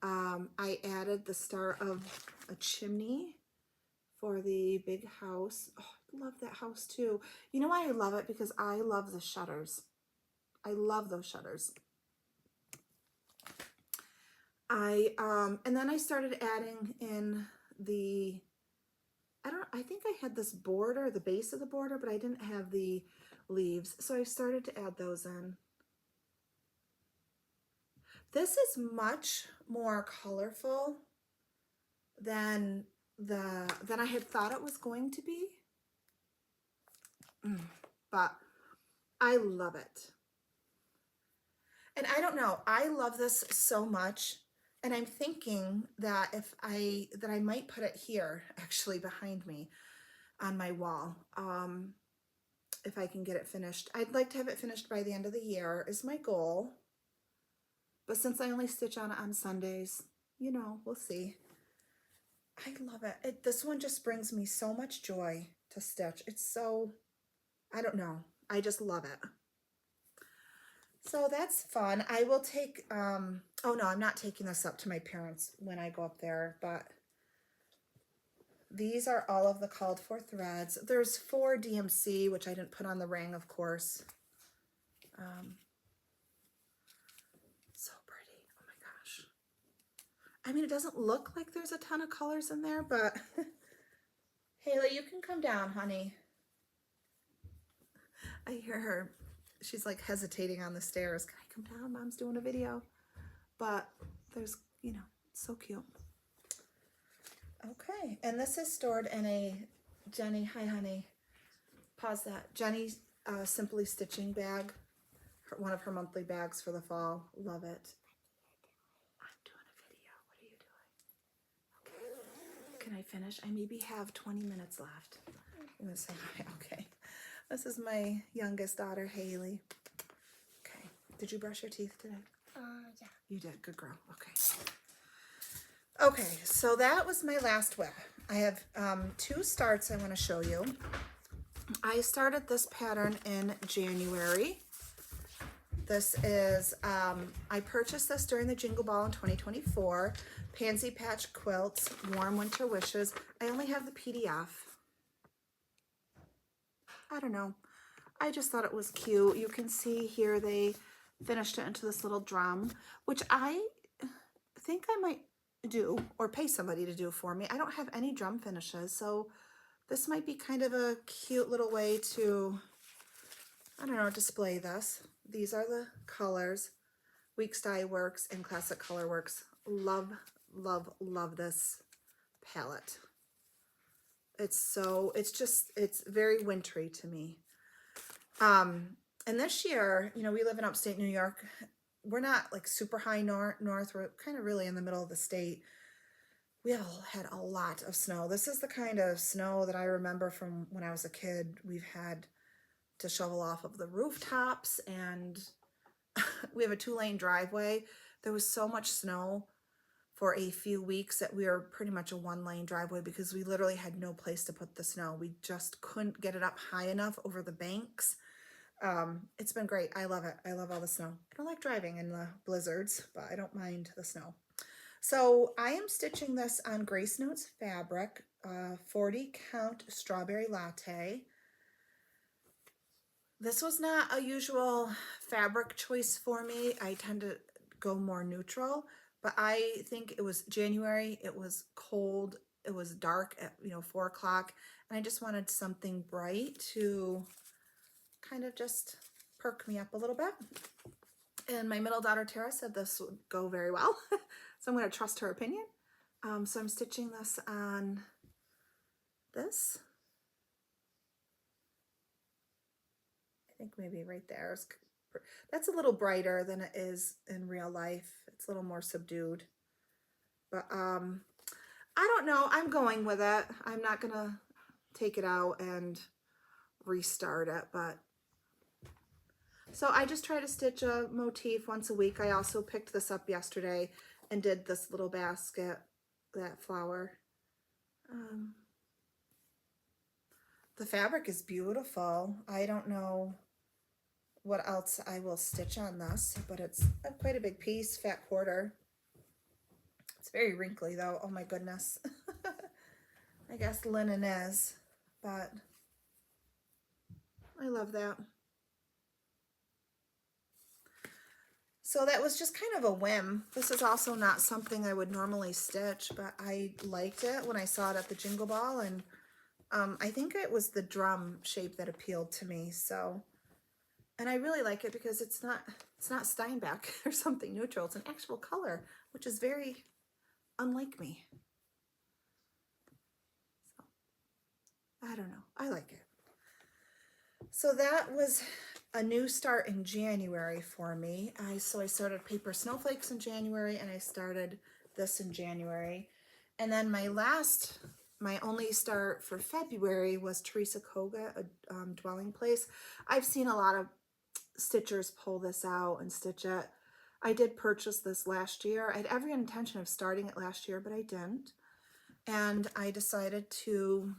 Speaker 1: I added the star of a chimney for the big house. Oh, I love that house too. You know why I love it? Because I love the shutters. I love those shutters. And then I started adding in the, I think I had this border, the base of the border, but I didn't have the leaves. So I started to add those in. This is much more colorful than I had thought it was going to be. But I love it. And I don't know, I love this so much And I'm thinking that that I might put it here, actually behind me on my wall. If I can get it finished. I'd like to have it finished by the end of the year is my goal. But since I only stitch on it on Sundays, you know, we'll see. I love it. This one just brings me so much joy to stitch. It's so, I don't know. I just love it. So that's fun. I will take, oh no, I'm not taking this up to my parents when I go up there, but these are all of the called for threads. There's 4 DMC, which I didn't put on the ring, of course. So pretty. Oh my gosh. I mean, it doesn't look like there's a ton of colors in there, but Haley, you can come down, honey. I hear her. She's like hesitating on the stairs. Can I come down? Mom's doing a video. But there's, you know, it's so cute. Okay, and this is stored in a Jenny, hi honey, pause that, Jenny Simply Stitching bag, one of her monthly bags for the fall. Love it. I'm doing a video. What are you doing? Okay, can I finish? I maybe have 20 minutes left. I'm gonna say hi. Okay, this is my youngest daughter, Haley. Okay, did you brush your teeth today?
Speaker 2: Yeah.
Speaker 1: You did, good girl. Okay. Okay, so that was my last WIP. I have 2 starts I want to show you. I started this pattern in January. This is, I purchased this during the Jingle Ball in 2024. Pansy Patch Quilts, Warm Winter Wishes. I only have the PDF. I don't know. I just thought it was cute. You can see here they finished it into this little drum, which I think I might do or pay somebody to do for me. I don't have any drum finishes, so this might be kind of a cute little way to, I don't know, display this. These are the colors. Weeks Dye Works and Classic Color Works. Love, love, love this palette. It's very wintry to me. And this year, you know, we live in upstate New York. We're not like super high north. We're kind of really in the middle of the state. We have had a lot of snow. This is the kind of snow that I remember from when I was a kid. We've had to shovel off of the rooftops, and we have a 2-lane driveway. There was so much snow for a few weeks that we were pretty much a 1-lane driveway because we literally had no place to put the snow. We just couldn't get it up high enough over the banks. It's been great. I love it. I love all the snow. I don't like driving in the blizzards, but I don't mind the snow. So I am stitching this on Grace Notes fabric, 40 count strawberry latte. This was not a usual fabric choice for me. I tend to go more neutral, but I think it was January. It was cold. It was dark at 4 o'clock, and I just wanted something bright to kind of just perk me up a little bit. And my middle daughter Tara said this would go very well, so I'm going to trust her opinion. So I'm stitching this on this. I think maybe right there. That's a little brighter than it is in real life. It's a little more subdued. But I don't know. I'm going with it. I'm not going to take it out and restart it, but so I just try to stitch a motif once a week. I also picked this up yesterday and did this little basket, that flower. The fabric is beautiful. I don't know what else I will stitch on this, but it's quite a big piece, fat quarter. It's very wrinkly though. Oh my goodness. I guess linen is, but I love that. So that was just kind of a whim. This is also not something I would normally stitch, but I liked it when I saw it at the Jingle Ball, and I think it was the drum shape that appealed to me. So, and I really like it because it's not Steinbeck or something neutral. It's an actual color, which is very unlike me. So, I don't know. I like it. So that was a new start in January for me. So I started Paper Snowflakes in January, and I started this in January. And then my only start for February was Teresa Koga, a dwelling place. I've seen a lot of stitchers pull this out and stitch it. I did purchase this last year. I had every intention of starting it last year, but I didn't. And I decided to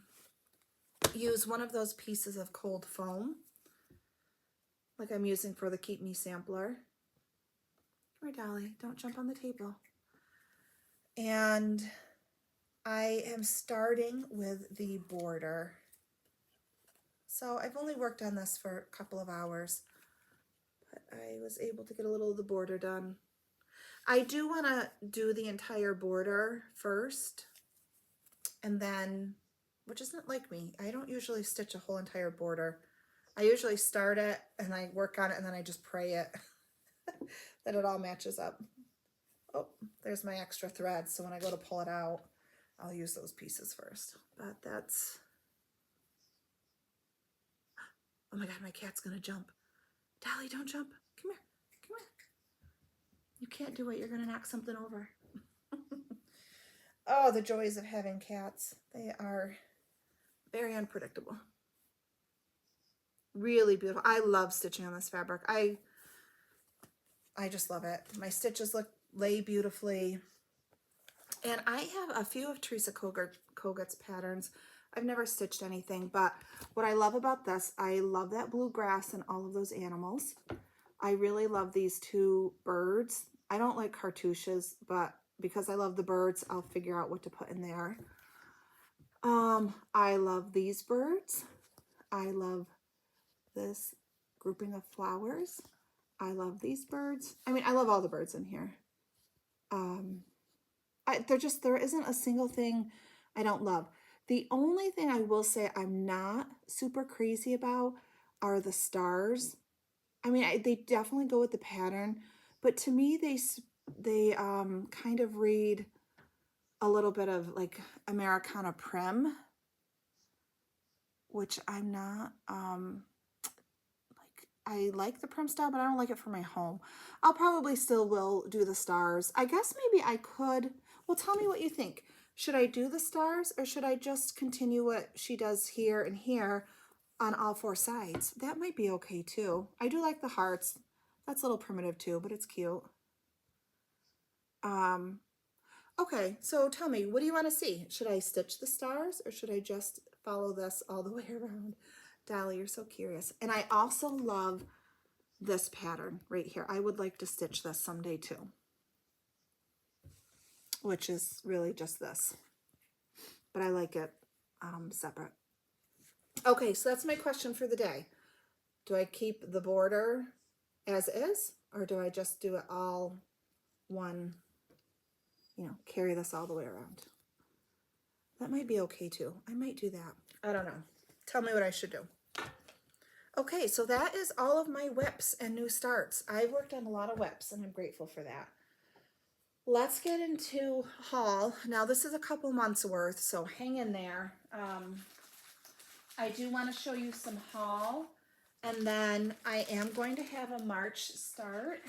Speaker 1: use one of those pieces of cold foam, like I'm using for the Keep Me sampler. Come here, Dolly, don't jump on the table. And I am starting with the border. So I've only worked on this for a couple of hours, but I was able to get a little of the border done. I do want to do the entire border first, and then, which isn't like me, I don't usually stitch a whole entire border. I usually start it and I work on it and then I just pray it that it all matches up. Oh, there's my extra thread, so when I go to pull it out, I'll use those pieces first. But that's, oh my God, my cat's gonna jump. Dolly, don't jump. Come here, come here. You can't do it, you're gonna knock something over. Oh, the joys of having cats. They are very unpredictable. Really beautiful. I love stitching on this fabric. I just love it. My stitches lay beautifully. And I have a few of Teresa Koga's patterns. I've never stitched anything, but what I love about this, I love that bluegrass and all of those animals. I really love these two birds. I don't like cartouches, but because I love the birds, I'll figure out what to put in there. I love these birds. I love this grouping of flowers. I love these birds. I mean, I love all the birds in here. There isn't a single thing I don't love. The only thing I will say I'm not super crazy about are the stars. I mean, they definitely go with the pattern, but to me, they kind of read a little bit of like Americana Prim, which I'm not, I like the Prim style, but I don't like it for my home. I'll probably still will do the stars. I guess maybe I could, well, tell me what you think. Should I do the stars or should I just continue what she does here and here on all four sides? That might be okay too. I do like the hearts. That's a little primitive too, but it's cute. Okay, so tell me, what do you want to see? Should I stitch the stars or should I just follow this all the way around? Dolly, you're so curious. And I also love this pattern right here. I would like to stitch this someday too, which is really just this, but I like it separate. Okay, so that's my question for the day. Do I keep the border as is, or do I just do it all one, carry this all the way around? That might be okay too. I might do that. I don't know. Tell me what I should do. Okay, so that is all of my WIPs and new starts. I've worked on a lot of WIPs and I'm grateful for that. Let's get into haul. Now this is a couple months worth, so hang in there. I do want to show you some haul, and then I am going to have a March start.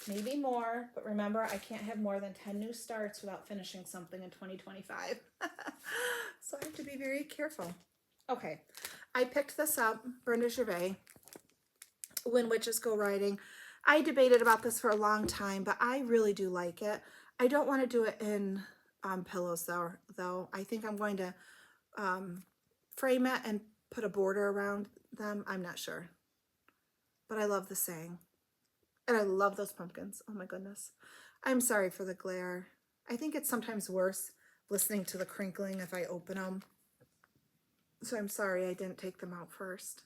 Speaker 1: Maybe more, but remember, I can't have more than 10 new starts without finishing something in 2025. So I have to be very careful. Okay, I picked this up, Brenda Gervais, When Witches Go Riding. I debated about this for a long time, but I really do like it. I don't want to do it in pillows though. I think I'm going to frame it and put a border around them. I'm not sure, but I love the saying. And I love those pumpkins. Oh my goodness. I'm sorry for the glare. I think it's sometimes worse listening to the crinkling if I open them. So I'm sorry I didn't take them out first.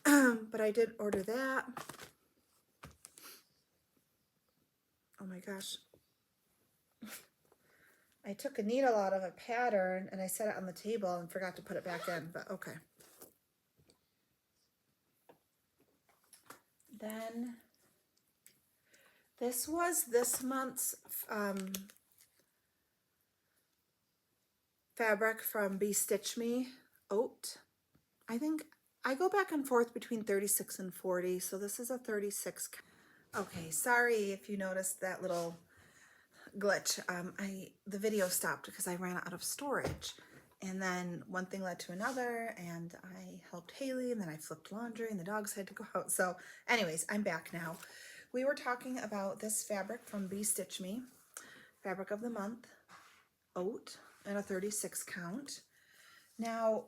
Speaker 1: But I did order that. Oh my gosh. I took a needle out of a pattern and I set it on the table and forgot to put it back in, but okay. Then this was this month's fabric from Be Stitch Me Oat. I think I go back and forth between 36 and 40, so this is a 36. Okay, sorry if you noticed that little glitch. The video stopped because I ran out of storage, and then one thing led to another, and I helped Haley, and then I flipped laundry, and the dogs had to go out. So anyways, I'm back now. We were talking about this fabric from Be Stitch Me, fabric of the month, oat, and a 36 count. Now,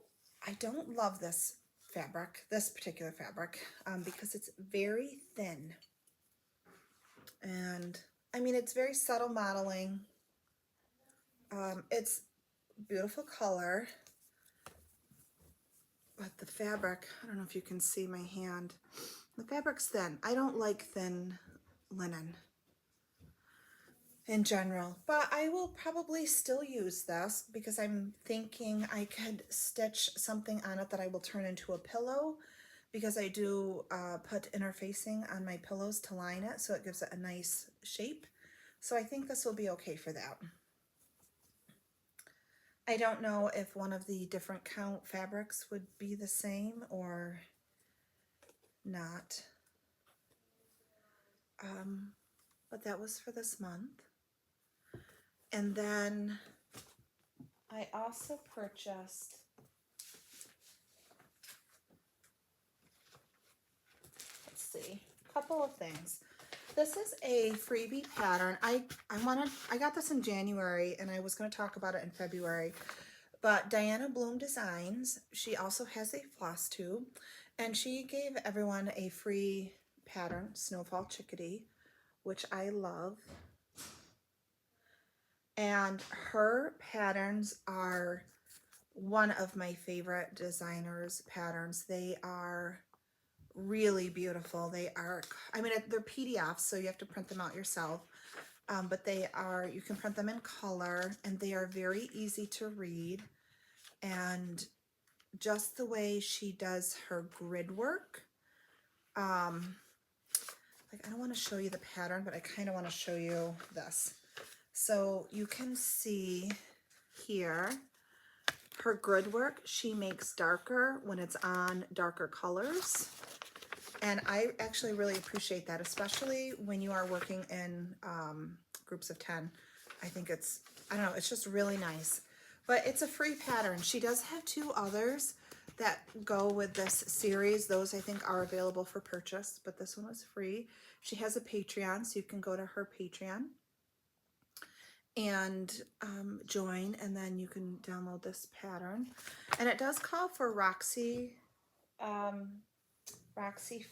Speaker 1: I don't love this fabric, this particular fabric, because it's very thin. And I mean, it's very subtle modeling. It's beautiful color, but the fabric, I don't know if you can see my hand. The fabric's thin. I don't like thin linen in general, but I will probably still use this because I'm thinking I could stitch something on it that I will turn into a pillow, because I do put interfacing on my pillows to line it, so it gives it a nice shape. So I think this will be okay for that. I don't know if one of the different count fabrics would be the same or not. But that was for this month. And then I also purchased, let's see, a couple of things. This is a freebie pattern. I got this in January, and I was going to talk about it in February. But Diana Bloom Designs, she also has a Flosstube, and she gave everyone a free pattern, Snowfall Chickadee, which I love. And her patterns are one of my favorite designers' patterns. They are really beautiful. They are, I mean, they're PDFs, so you have to print them out yourself. But they are, you can print them in color, and they are very easy to read. And just the way she does her grid work, like, I don't want to show you the pattern, but I kind of want to show you this. So you can see here her grid work. She makes darker when it's on darker colors. And I actually really appreciate that, especially when you are working in groups of 10. I think it's, I don't know, it's just really nice. But it's a free pattern. She does have two others that go with this series. Those I think are available for purchase, but this one was free. She has a Patreon, so you can go to her Patreon and join, and then you can download this pattern. And it does call for Roxy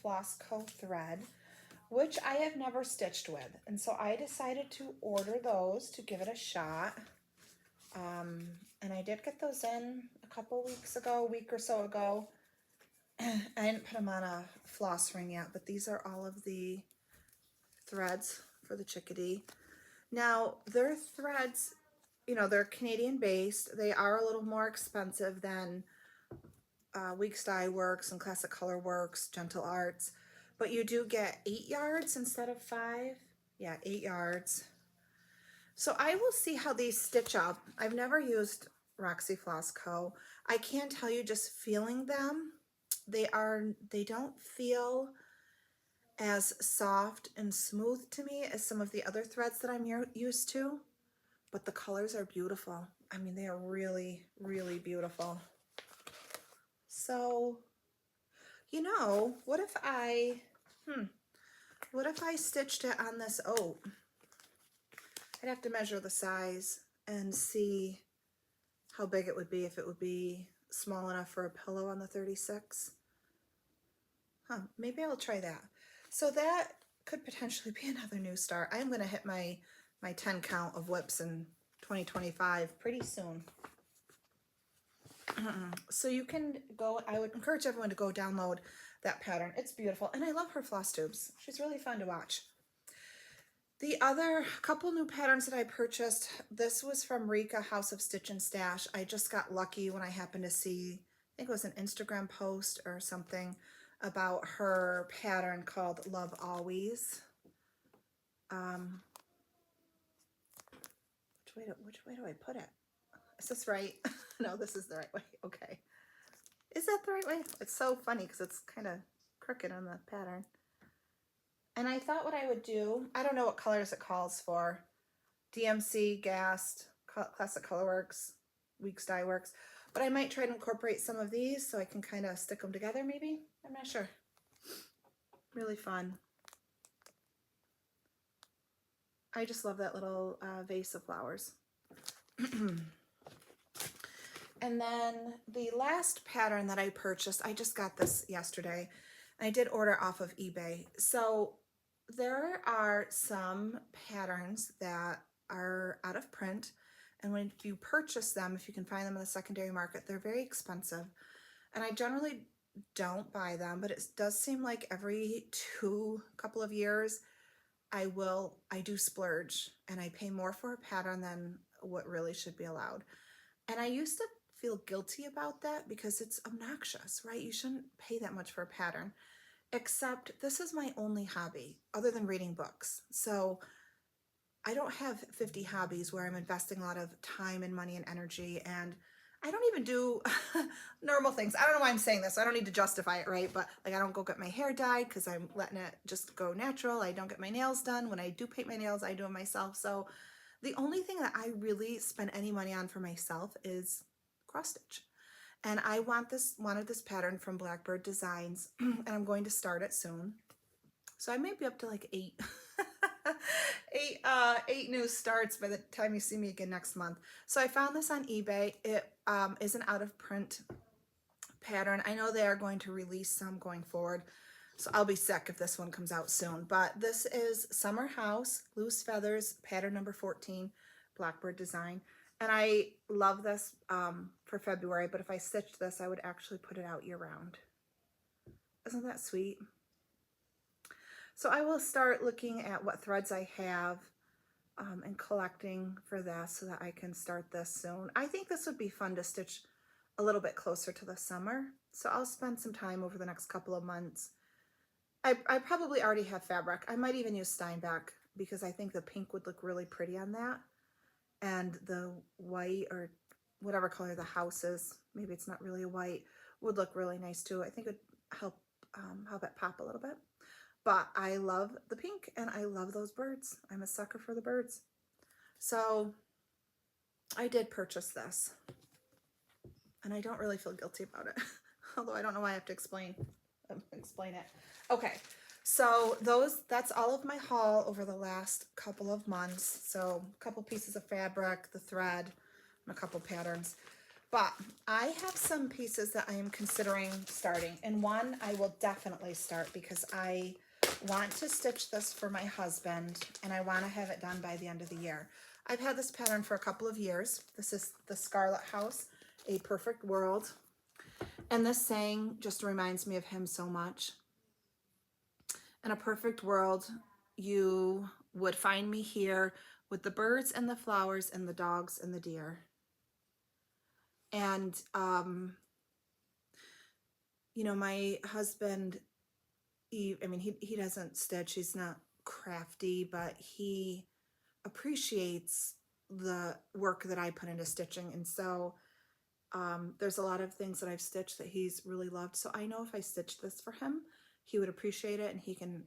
Speaker 1: Floss Co thread, which I have never stitched with, and so I decided to order those to give it a shot. And I did get those in a couple weeks ago, a week or so ago. I didn't put them on a floss ring yet, but these are all of the threads for the Chickadee. Now, their threads, you know, they're Canadian based. They are a little more expensive than Weeks Dye Works and Classic Color Works, Gentle Arts, but you do get 8 yards instead of 5. Yeah, 8 yards. So I will see how these stitch up. I've never used Roxy Floss Co. I can tell you, just feeling them, they don't feel as soft and smooth to me as some of the other threads that I'm used to, but the colors are beautiful. I mean, they are really, really beautiful. So, you know, what if I stitched it on this oat? I'd have to measure the size and see how big it would be, if it would be small enough for a pillow on the 36. Maybe I'll try that. So that could potentially be another new start. I'm going to hit my 10 count of WIPs in 2025 pretty soon. So you can go, I would encourage everyone to go download that pattern. It's beautiful, and I love her floss tubes. She's really fun to watch. The other couple new patterns that I purchased, this was from Rika, House of Stitch and Stash. I just got lucky when I happened to see, I think it was an Instagram post or something, about her pattern called Love Always. Which way do I put it? Is this right? No, this is the right way. Okay. Is that the right way? It's so funny because it's kind of crooked on the pattern. And I thought what I would do, I don't know what colors it calls for. DMC, Gast, Classic Colorworks, Weeks Dye Works. But I might try to incorporate some of these so I can kind of stick them together maybe. I'm not sure. Really fun. I just love that little vase of flowers. And then the last pattern that I purchased, I just got this yesterday. I did order off of eBay. So there are some patterns that are out of print. And when you purchase them, if you can find them in the secondary market, they're very expensive. And I generally don't buy them, but it does seem like every couple of years, I do splurge and I pay more for a pattern than what really should be allowed. And I used to feel guilty about that because it's obnoxious, right? You shouldn't pay that much for a pattern, except this is my only hobby other than reading books. So I don't have 50 hobbies where I'm investing a lot of time and money and energy, and I don't even do normal things. I don't know why I'm saying this. I don't need to justify it, right? But like, I don't go get my hair dyed because I'm letting it just go natural. I don't get my nails done. When I do paint my nails, I do them myself. So the only thing that I really spend any money on for myself is cross stitch. And I wanted this pattern from Blackbird Designs, and I'm going to start it soon. So I may be up to like 8 eight new starts by the time you see me again next month. So I found this on eBay. It is an out of print pattern. I know they are going to release some going forward, so I'll be sick if this one comes out soon. But this is Summer House, Loose Feathers, pattern number 14, Blackbird Design. And I love this for February, but if I stitched this, I would actually put it out year round. Isn't that sweet? So I will start looking at what threads I have and collecting for this so that I can start this soon. I think this would be fun to stitch a little bit closer to the summer. So I'll spend some time over the next couple of months. I probably already have fabric. I might even use Steinbeck because I think the pink would look really pretty on that. And the white or whatever color the house is, maybe it's not really a white, would look really nice too. I think it would help it pop a little bit. But I love the pink and I love those birds. I'm a sucker for the birds. So I did purchase this and I don't really feel guilty about it. Although I don't know why I have to explain it. Okay, so that's all of my haul over the last couple of months. So a couple pieces of fabric, the thread, and a couple patterns. But I have some pieces that I am considering starting. And one I will definitely start because I want to stitch this for my husband and I want to have it done by the end of the year. I've had this pattern for a couple of years. This is the Scarlet House, A Perfect World. And this saying just reminds me of him so much. In a perfect world, you would find me here with the birds and the flowers and the dogs and the deer. And, you know, my husband, he doesn't stitch, he's not crafty, but he appreciates the work that I put into stitching. And so there's a lot of things that I've stitched that he's really loved. So I know if I stitched this for him, he would appreciate it, and he can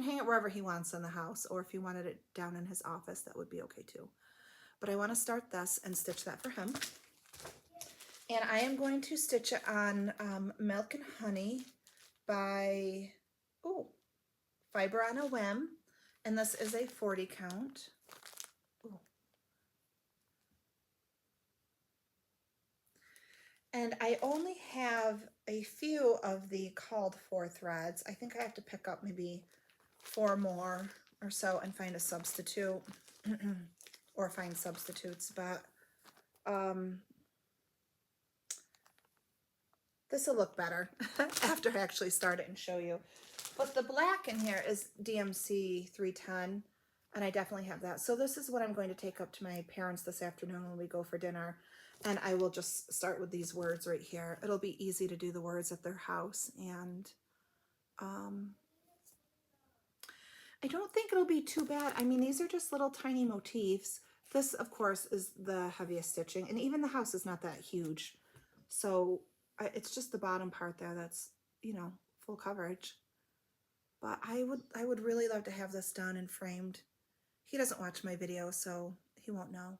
Speaker 1: hang it wherever he wants in the house, or if he wanted it down in his office, that would be okay too. But I want to start this and stitch that for him. And I am going to stitch it on Milk and Honey by Fiber on a Whim. And this is a 40 count. Ooh. And I only have a few of the called for threads. I think I have to pick up maybe 4 more or so and find a substitute or find substitutes. But this will look better after I actually start it and show you. But the black in here is DMC 310, and I definitely have that. So this is what I'm going to take up to my parents this afternoon when we go for dinner. And I will just start with these words right here. It'll be easy to do the words at their house. And I don't think it'll be too bad. I mean, these are just little tiny motifs. This, of course, is the heaviest stitching. And even the house is not that huge. So it's just the bottom part there that's, you know, full coverage. But I would really love to have this done and framed. He doesn't watch my video, so he won't know.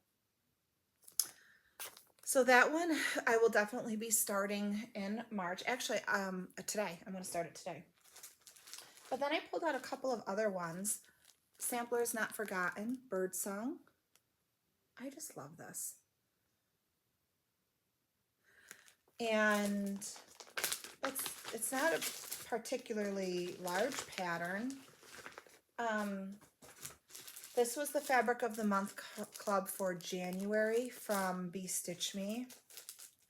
Speaker 1: So that one I will definitely be starting in March. Actually, today. I'm going to start it today. But then I pulled out a couple of other ones. Samplers Not Forgotten, Birdsong. I just love this. And it's not a particularly large pattern. This was the Fabric of the Month Club for January from Be Stitch Me.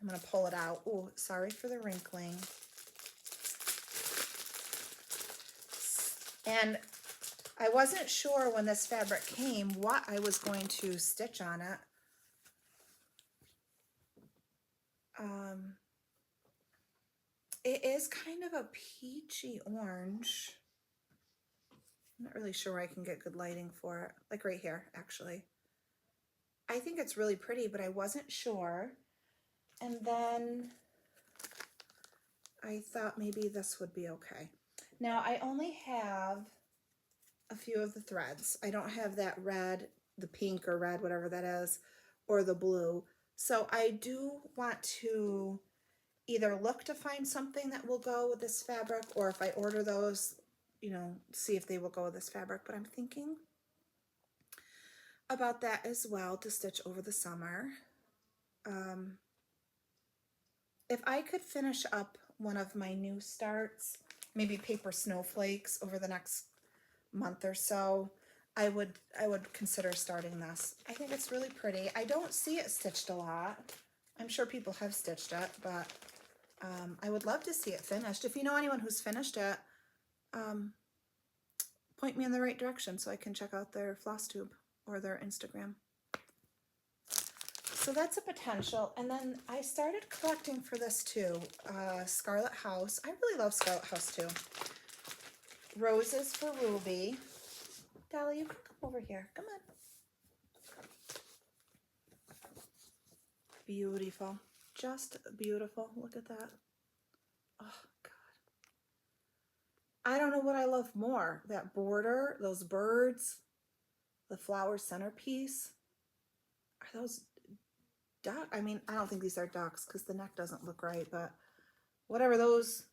Speaker 1: I'm going to pull it out. Oh, sorry for the wrinkling. And I wasn't sure when this fabric came what I was going to stitch on it. It is kind of a peachy orange. I'm not really sure where I can get good lighting for it. Like right here, actually. I think it's really pretty, but I wasn't sure. And then I thought maybe this would be okay. Now, I only have a few of the threads. I don't have that red, the pink or red, whatever that is, or the blue. So I do want to either look to find something that will go with this fabric, or if I order those, you know, see if they will go with this fabric. But I'm thinking about that as well to stitch over the summer. If I could finish up one of my new starts, maybe paper snowflakes over the next month or so, I would consider starting this. I think it's really pretty. I don't see it stitched a lot. I'm sure people have stitched it, but I would love to see it finished. If you know anyone who's finished it, point me in the right direction so I can check out their Flosstube or their Instagram. So that's a potential. And then I started collecting for this too. Scarlet House. I really love Scarlet House too. Roses for Ruby. Dolly, you can come over here. Come on. Beautiful. Just beautiful. Look at that. Oh, God. I don't know what I love more. That border, those birds, the flower centerpiece. Are those duck? I mean, I don't think these are ducks because the neck doesn't look right, but whatever those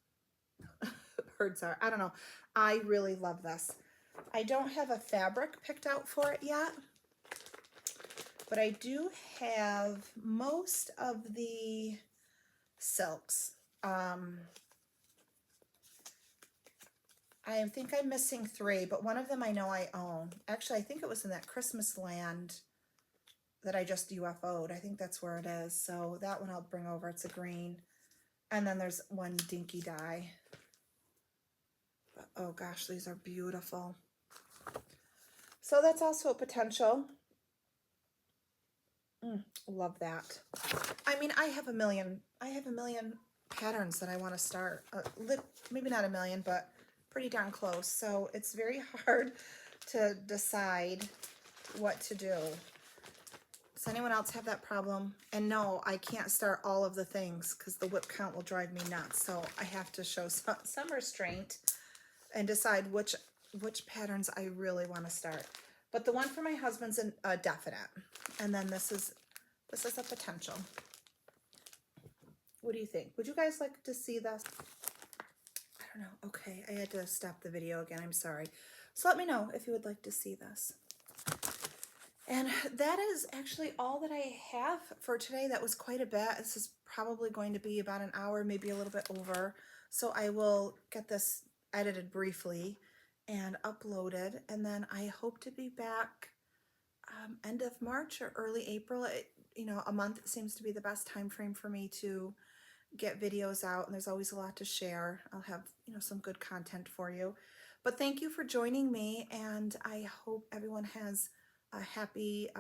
Speaker 1: birds are, I don't know. I really love this. I don't have a fabric picked out for it yet, but I do have most of the silks. I think I'm missing 3, but one of them I know I own. Actually, I think it was in that Christmas land that I just UFO'd. I think that's where it is. So that one I'll bring over. It's a green. And then there's one dinky dye. But, oh gosh, these are beautiful. So that's also a potential. Love that. I mean, I have a million patterns that I want to start. Maybe not a million, but pretty darn close. So it's very hard to decide what to do. Does anyone else have that problem? And no, I can't start all of the things because the WIP count will drive me nuts. So I have to show some restraint and decide which patterns I really want to start. But the one for my husband's a definite. And then this is a potential. What do you think? Would you guys like to see this? I don't know. Okay, I had to stop the video again. I'm sorry. So let me know if you would like to see this. And that is actually all that I have for today. That was quite a bit. This is probably going to be about an hour, maybe a little bit over. So I will get this edited briefly and uploaded. And then I hope to be back end of March or early April. You know, a month seems to be the best time frame for me to get videos out, and there's always a lot to share. I'll have, you know, some good content for you. But thank you for joining me, and I hope everyone has a happy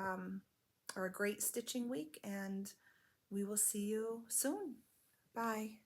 Speaker 1: or a great stitching week, and we will see you soon. Bye.